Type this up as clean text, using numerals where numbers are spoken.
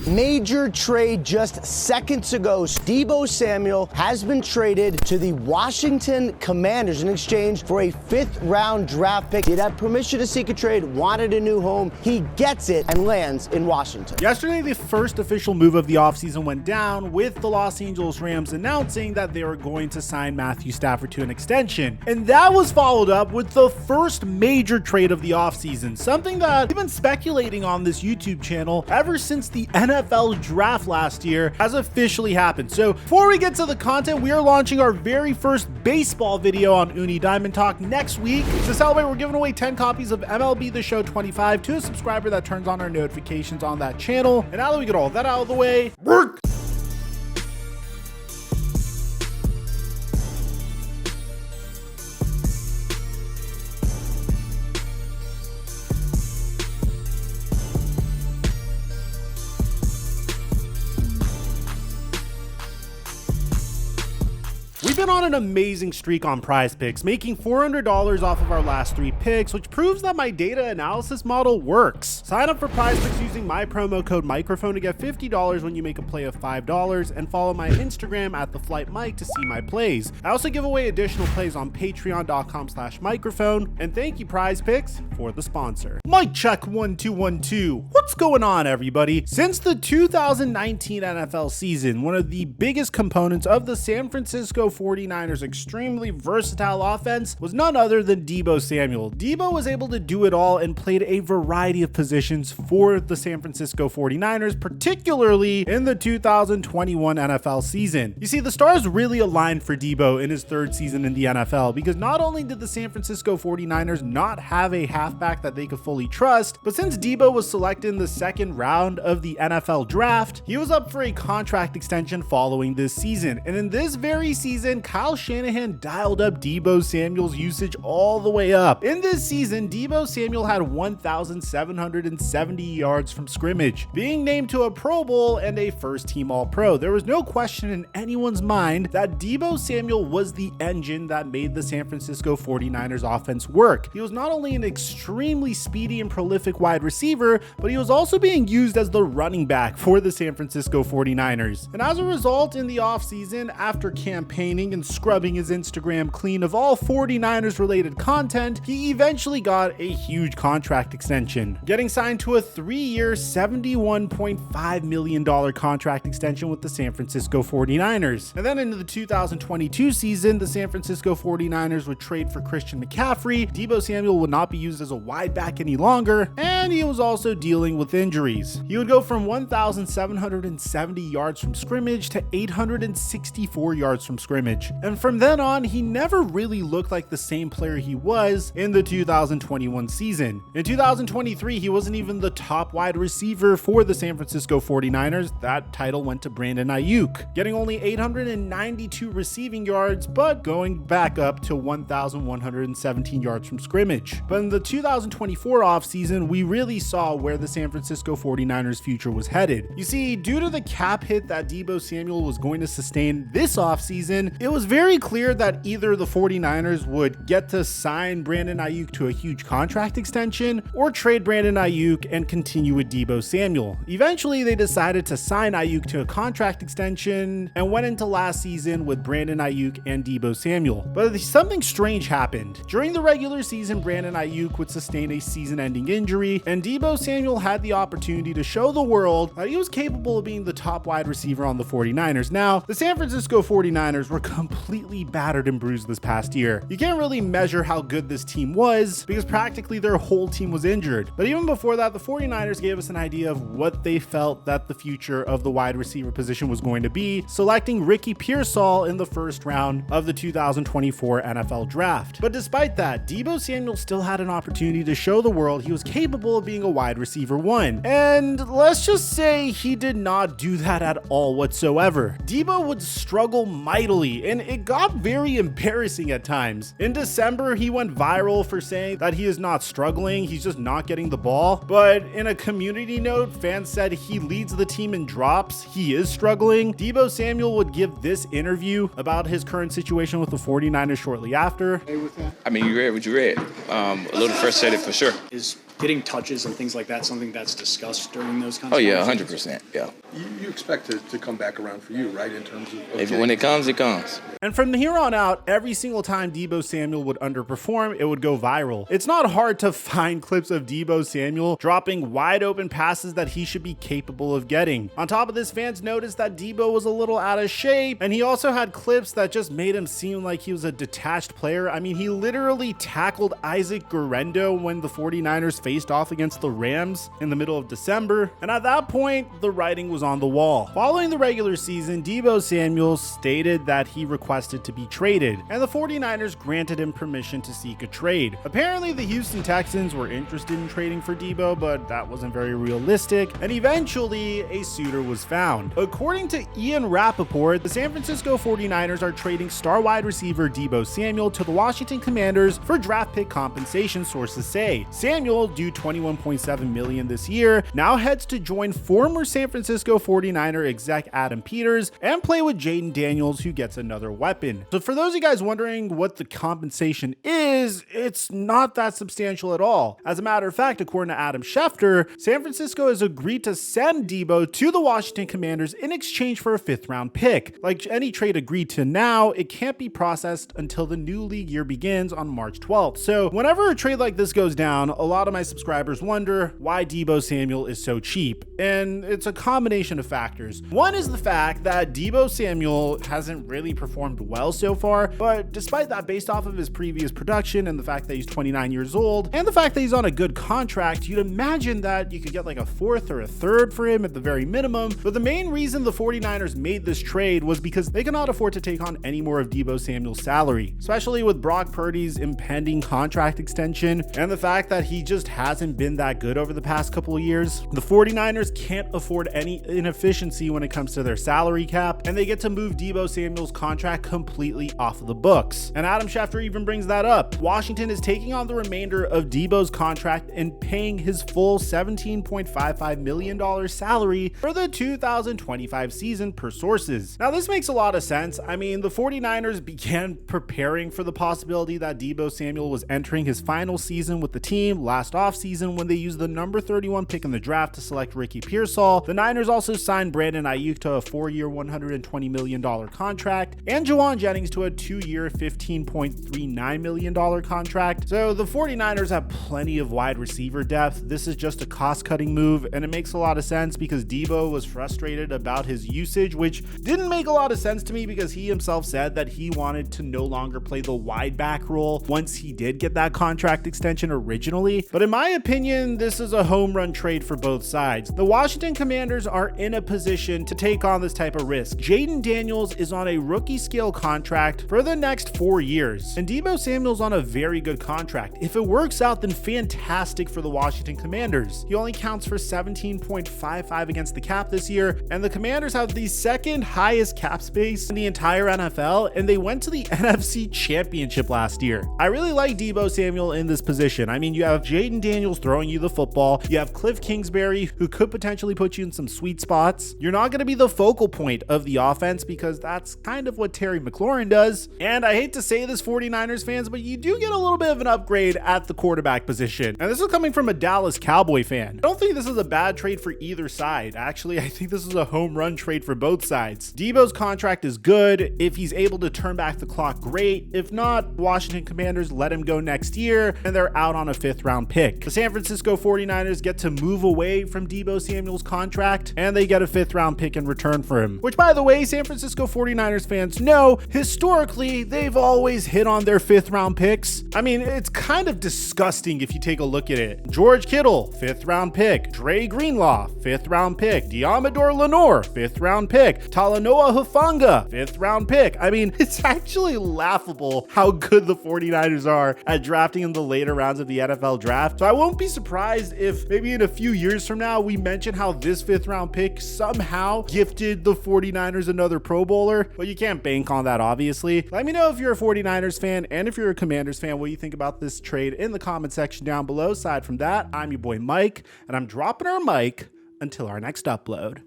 Major trade just seconds ago. Deebo Samuel has been traded to the Washington Commanders in exchange for a 5th-round draft pick. He'd had permission to seek a trade, wanted a new home. He gets it and lands in Washington. Yesterday, the first official move of the offseason went down, with the Los Angeles Rams announcing that they were going to sign Matthew Stafford to an extension. And that was followed up with the first major trade of the offseason, something that we've been speculating on this YouTube channel ever since the NFL draft last year has officially happened. So before we get to the content, we are launching our very first baseball video on Uni Diamond Talk next week. To celebrate, we're giving away 10 copies of MLB The Show 25 to a subscriber that turns on our notifications on that channel. And now that we get all that out of the way, work! We've been on an amazing streak on Prize Picks, making $400 off of our last 3 picks, which proves that my data analysis model works. Sign up for Prize Picks using my promo code microphone to get $50 when you make a play of $5, and follow my Instagram at @theflightmike to see my plays. I also give away additional plays on patreon.com/microphone, and thank you Prize Picks for the sponsor. Mic check 1 2 1 2. What's going on, everybody? Since the 2019 NFL season, one of the biggest components of the San Francisco 49ers extremely versatile offense was none other than Deebo Samuel. Deebo was able to do it all and played a variety of positions for the San Francisco 49ers, particularly in the 2021 NFL season. You see, the stars really aligned for Deebo in his 3rd season in the NFL, because not only did the San Francisco 49ers not have a halfback that they could fully trust, but since Deebo was selected in the 2nd round of the NFL draft, he was up for a contract extension following this season. And in this very season, Kyle Shanahan dialed up Deebo Samuel's usage all the way up. In this season, Deebo Samuel had 1,770 yards from scrimmage, being named to a Pro Bowl and a first-team All-Pro. There was no question in anyone's mind that Deebo Samuel was the engine that made the San Francisco 49ers offense work. He was not only an extremely speedy and prolific wide receiver, but he was also being used as the running back for the San Francisco 49ers. And as a result, in the offseason, after campaigning and scrubbing his Instagram clean of all 49ers related content, he eventually got a huge contract extension, getting signed to a 3-year $71.5 million contract extension with the San Francisco 49ers. And then into the 2022 season, the San Francisco 49ers would trade for Christian McCaffrey. Deebo Samuel would not be used as a wide back any longer, and he was also dealing with injuries. He would go from 1,770 yards from scrimmage to 864 yards from scrimmage. And from then on, he never really looked like the same player he was in the 2021 season. In 2023, he wasn't even the top wide receiver for the San Francisco 49ers. That title went to Brandon Ayuk, getting only 892 receiving yards, but going back up to 1,117 yards from scrimmage. But in the 2024 offseason, we really saw where the San Francisco 49ers future was headed. You see, due to the cap hit that Deebo Samuel was going to sustain this offseason, it was very clear that either the 49ers would get to sign Brandon Ayuk to a huge contract extension or trade Brandon Ayuk and continue with Deebo Samuel. Eventually, they decided to sign Ayuk to a contract extension and went into last season with Brandon Ayuk and Deebo Samuel. But something strange happened. During the regular season, Brandon Ayuk would sustain a season-ending injury, and Deebo Samuel had the opportunity to show the world that he was capable of being the top wide receiver on the 49ers. Now, the San Francisco 49ers were completely battered and bruised this past year. You can't really measure how good this team was because practically their whole team was injured. But even before that, the 49ers gave us an idea of what they felt that the future of the wide receiver position was going to be, selecting Ricky Pearsall in the 1st round of the 2024 NFL draft. But despite that, Deebo Samuel still had an opportunity to show the world he was capable of being a wide receiver 1. And let's just say he did not do that at all whatsoever. Deebo would struggle mightily, and it got very embarrassing at times. In December, he went viral for saying that he is not struggling, he's just not getting the ball. But in a community note, fans said he leads the team in drops, he is struggling. Deebo Samuel would give this interview about his current situation with the 49ers shortly after. I mean, you read what you read. A little frustrated for sure. Is getting touches and things like that something that's discussed during those kinds Oh, of yeah, conversations? 100%. Yeah. You expect it to come back around for you, right, in terms of When it comes, it comes. And from here on out, every single time Deebo Samuel would underperform, it would go viral. It's not hard to find clips of Deebo Samuel dropping wide open passes that he should be capable of getting. On top of this, fans noticed that Deebo was a little out of shape, and he also had clips that just made him seem like he was a detached player. I mean, he literally tackled Isaac Guerrero when the 49ers faced off against the Rams in the middle of December, and at that point, the writing was on the wall. Following the regular season, Deebo Samuel stated that he requested to be traded, and the 49ers granted him permission to seek a trade. Apparently, the Houston Texans were interested in trading for Deebo, but that wasn't very realistic, and eventually, a suitor was found. According to Ian Rappaport, the San Francisco 49ers are trading star wide receiver Deebo Samuel to the Washington Commanders for draft pick compensation, sources say. Samuel, due $21.7 million this year, now heads to join former San Francisco 49er exec Adam Peters and play with Jaden Daniels, who gets another weapon. So for those of you guys wondering what the compensation is, it's not that substantial at all. As a matter of fact, according to Adam Schefter, San Francisco has agreed to send Deebo to the Washington Commanders in exchange for a 5th round pick. Like any trade agreed to now, it can't be processed until the new league year begins on March 12th. So whenever a trade like this goes down, a lot of my subscribers wonder why Deebo Samuel is so cheap. And it's a combination of factors. One is the fact that Deebo Samuel hasn't really performed well so far, but despite that, based off of his previous production and the fact that he's 29 years old and the fact that he's on a good contract, you'd imagine that you could get like a 4th or a 3rd for him at the very minimum. But the main reason the 49ers made this trade was because they cannot afford to take on any more of Deebo Samuel's salary, especially with Brock Purdy's impending contract extension and the fact that he just hasn't been that good over the past couple of years. The 49ers can't afford any inefficiency when it comes to their salary cap, and they get to move Deebo Samuel's contract completely off of the books. And Adam Schefter even brings that up. Washington is taking on the remainder of Deebo's contract and paying his full $17.55 million salary for the 2025 season per sources. Now, this makes a lot of sense. I mean, the 49ers began preparing for the possibility that Deebo Samuel was entering his final season with the team last offseason when they used the number 31 pick in the draft to select Ricky Pearsall. The Niners also signed Brandon Ayuk to a 4-year, $120 million contract and Juwan Jennings to a 2-year, $15.39 million contract. So the 49ers have plenty of wide receiver depth. This is just a cost-cutting move, and it makes a lot of sense because Deebo was frustrated about his usage, which didn't make a lot of sense to me because he himself said that he wanted to no longer play the wide back role once he did get that contract extension originally. But in my opinion, this is a home run trade for both sides. The Washington Commanders are in a position to take on this type of risk. Jaden Daniels is on a rookie scale contract for the next 4 years, and Deebo Samuel's on a very good contract. If it works out, then fantastic for the Washington Commanders. He only counts for 17.55 against the cap this year, and the Commanders have the second highest cap space in the entire NFL, and they went to the NFC Championship last year. I really like Deebo Samuel in this position. I mean, you have Jaden Daniels throwing you the football. You have Cliff Kingsbury, who could potentially put you in some sweet spots. You're not going to be the focal point of the offense because that's kind of what Terry McLaurin does. And I hate to say this, 49ers fans, but you do get a little bit of an upgrade at the quarterback position. And this is coming from a Dallas Cowboy fan. I don't think this is a bad trade for either side. Actually, I think this is a home run trade for both sides. Deebo's contract is good. If he's able to turn back the clock, great. If not, Washington Commanders let him go next year and they're out on a 5th round pick. The San Francisco 49ers get to move away from Deebo Samuel's contract and they get a 5th round pick in return for him. Which, by the way, San Francisco 49ers fans know, historically, they've always hit on their 5th round picks. I mean, it's kind of disgusting if you take a look at it. George Kittle, 5th round pick. Dre Greenlaw, 5th round pick. Diamador Lenore, 5th round pick. Talanoa Hufanga, 5th round pick. I mean, it's actually laughable how good the 49ers are at drafting in the later rounds of the NFL draft. So I won't be surprised if maybe in a few years from now, we mention how this 5th round pick somehow gifted the 49ers another Pro Bowler. But you can't bank on that, obviously. Let me know if you're a 49ers fan and if you're a Commanders fan, what you think about this trade in the comment section down below. Aside from that, I'm your boy Mike, and I'm dropping our mic until our next upload.